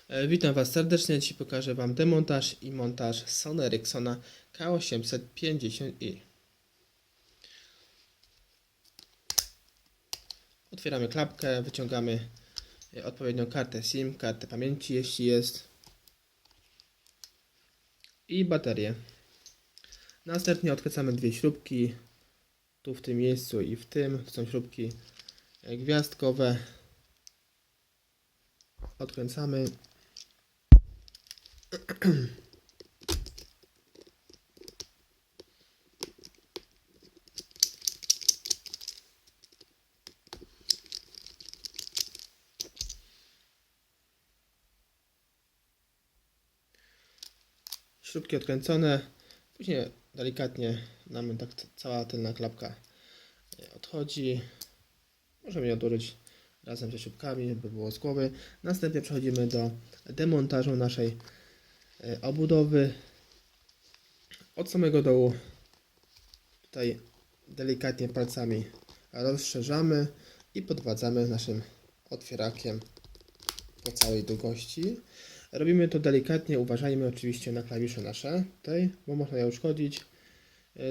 Witam Was serdecznie. Dzisiaj pokażę Wam demontaż i montaż Sony Ericssona K850i. Otwieramy klapkę, wyciągamy odpowiednią kartę SIM, kartę pamięci, jeśli jest, i baterię. Następnie odkręcamy dwie śrubki, tu w tym miejscu i w tym. To są śrubki gwiazdkowe. Odkręcamy. Śrubki odkręcone, później delikatnie nam tak cała tylna klapka odchodzi. Możemy ją odłożyć razem ze śrubkami, by było z głowy. Następnie przechodzimy do demontażu naszej obudowy. Od samego dołu tutaj delikatnie palcami rozszerzamy i podwadzamy naszym otwierakiem po całej długości. Robimy to delikatnie, uważajmy oczywiście na klawisze nasze tutaj, bo można je uszkodzić.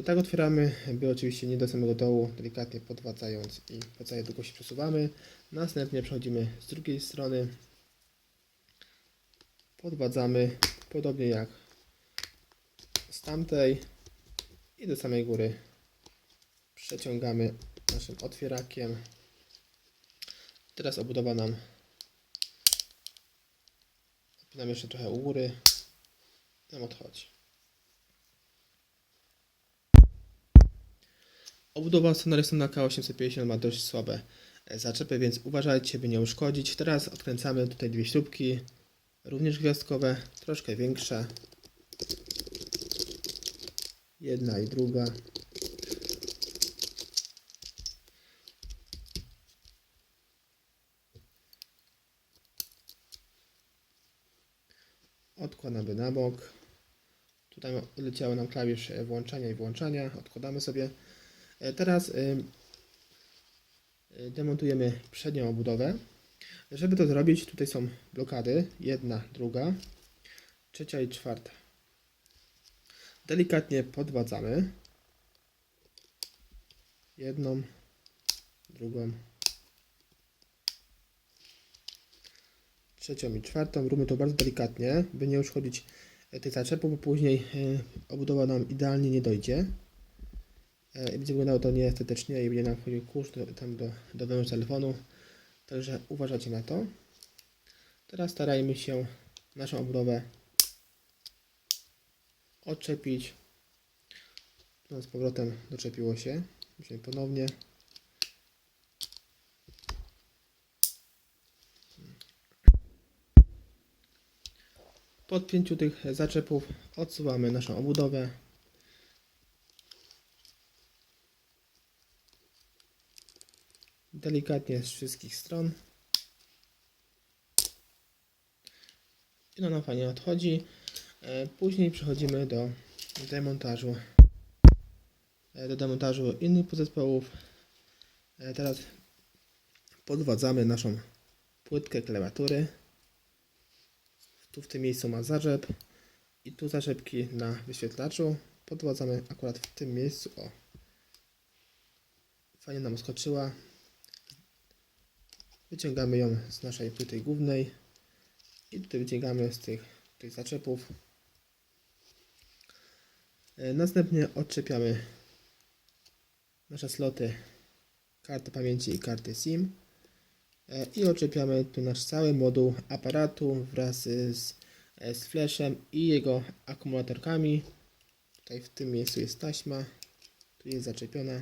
Tak otwieramy, by oczywiście nie do samego dołu, delikatnie podwadzając i po całej długości przesuwamy. Następnie przechodzimy z drugiej strony, podwadzamy podobnie jak z tamtej i do samej góry przeciągamy naszym otwierakiem. Teraz obudowa nam odpinamy jeszcze trochę u góry, nam odchodzi. Obudowa Sony Ericssona K850 ma dość słabe zaczepy, więc uważajcie, by nie uszkodzić. Teraz odkręcamy tutaj dwie śrubki, również gwiazdkowe, troszkę większe. Jedna i druga. Odkładamy na bok. Tutaj leciały nam klawisz włączania i wyłączania. Odkładamy sobie. Teraz demontujemy przednią obudowę. Żeby to zrobić, tutaj są blokady. Jedna, druga, trzecia i czwarta. Delikatnie podwadzamy. Jedną, drugą, trzecią i czwartą. Róbmy to bardzo delikatnie, by nie uszkodzić tych zaczepów, bo później obudowa nam idealnie nie dojdzie. I będzie wyglądało to nieestetycznie i będzie nam wchodził kurz do wewnątrz telefonu. Także uważajcie na to. Teraz starajmy się naszą obudowę odczepić. No, z powrotem doczepiło się. Musimy ponownie. Po odpięciu tych zaczepów odsuwamy naszą obudowę. Delikatnie z wszystkich stron. I ona fajnie odchodzi. Później przechodzimy do demontażu innych podzespołów. Teraz podwadzamy naszą płytkę klawiatury. Tu w tym miejscu ma zaczep i tu zaczepki na wyświetlaczu. Podwadzamy akurat w tym miejscu. O, fajnie nam skoczyła. Wyciągamy ją z naszej płyty głównej i tutaj wyciągamy z tych zaczepów. Następnie odczepiamy nasze sloty karty pamięci i karty SIM i odczepiamy tu nasz cały moduł aparatu wraz z flashem i jego akumulatorkami. Tutaj w tym miejscu jest taśma, tu jest zaczepiona.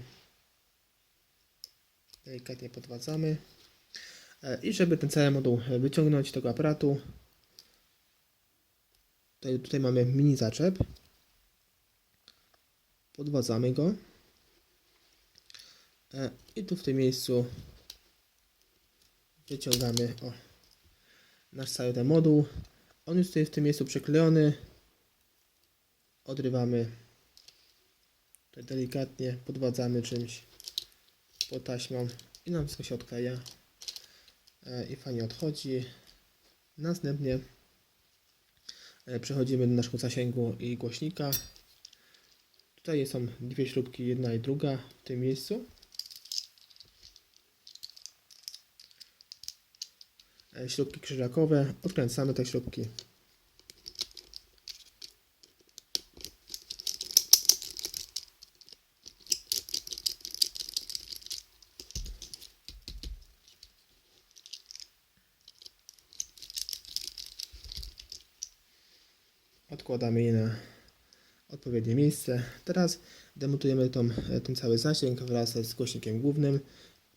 Delikatnie podwadzamy. I żeby ten cały moduł wyciągnąć tego aparatu, tutaj mamy mini zaczep. Podwadzamy go. I tu w tym miejscu wyciągamy nasz cały ten moduł. On jest tutaj w tym miejscu przyklejony. Odrywamy. Tutaj delikatnie podwadzamy czymś pod taśmą i nam wszystko się odkleja. I fajnie odchodzi. Następnie Przechodzimy do naszego zasięgu i głośnika. Tutaj są dwie śrubki, jedna i druga w tym miejscu. Śrubki krzyżakowe, odkręcamy te śrubki. Odkładamy je na odpowiednie miejsce. Teraz demontujemy ten cały zasięg wraz z głośnikiem głównym.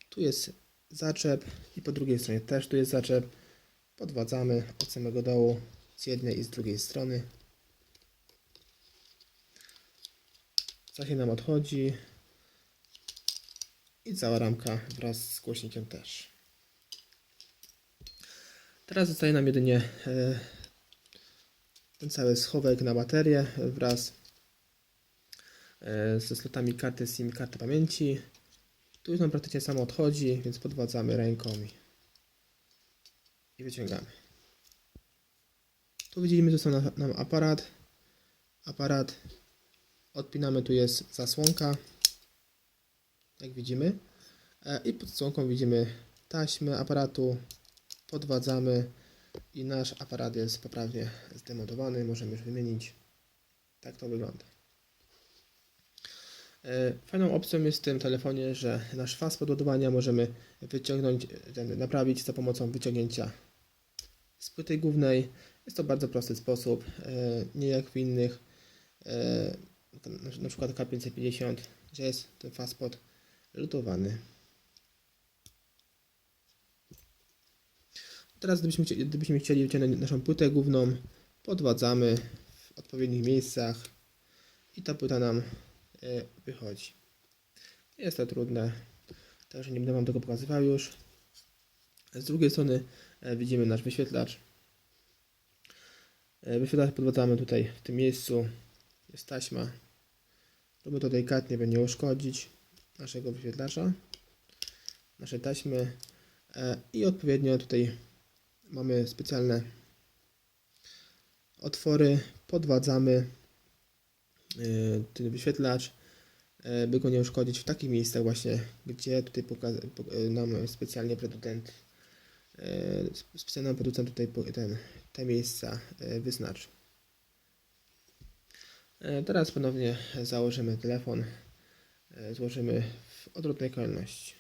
Tu jest zaczep i po drugiej stronie też tu jest zaczep. Podwadzamy od samego dołu z jednej i z drugiej strony. Zasięg nam odchodzi i cała ramka wraz z głośnikiem też. Teraz zostaje nam jedynie ten cały schowek na baterię wraz ze slotami karty SIM i karty pamięci. Tu już nam praktycznie samo odchodzi, więc podwadzamy ręką i wyciągamy. Tu widzimy, że jest nam aparat. Odpinamy, tu jest zasłonka, jak widzimy. I pod zasłonką widzimy taśmę aparatu. Podwadzamy i nasz aparat jest poprawnie zdemontowany. Możemy już wymienić. Tak to wygląda. Fajną opcją jest w tym telefonie, że nasz faz podładowania możemy wyciągnąć, naprawić za pomocą wyciągnięcia z płyty głównej. Jest to bardzo prosty sposób, nie jak w innych, na przykład K550, gdzie jest ten fazpod lutowany. Teraz gdybyśmy chcieli wyciągnąć naszą płytę główną, podwadzamy w odpowiednich miejscach i ta płyta nam wychodzi. Jest to trudne, także nie będę Wam tego pokazywał już. Z drugiej strony widzimy nasz wyświetlacz. Wyświetlacz podwadzamy tutaj w tym miejscu. Jest taśma. Robimy to delikatnie, by nie uszkodzić naszego wyświetlacza, naszej taśmy. I odpowiednio tutaj mamy specjalne otwory. Podwadzamy ten wyświetlacz, by go nie uszkodzić w takich miejscach właśnie, gdzie tutaj nam specjalnie producent tutaj te miejsca wyznaczył. Teraz ponownie założymy telefon, złożymy w odwrotnej kolejności.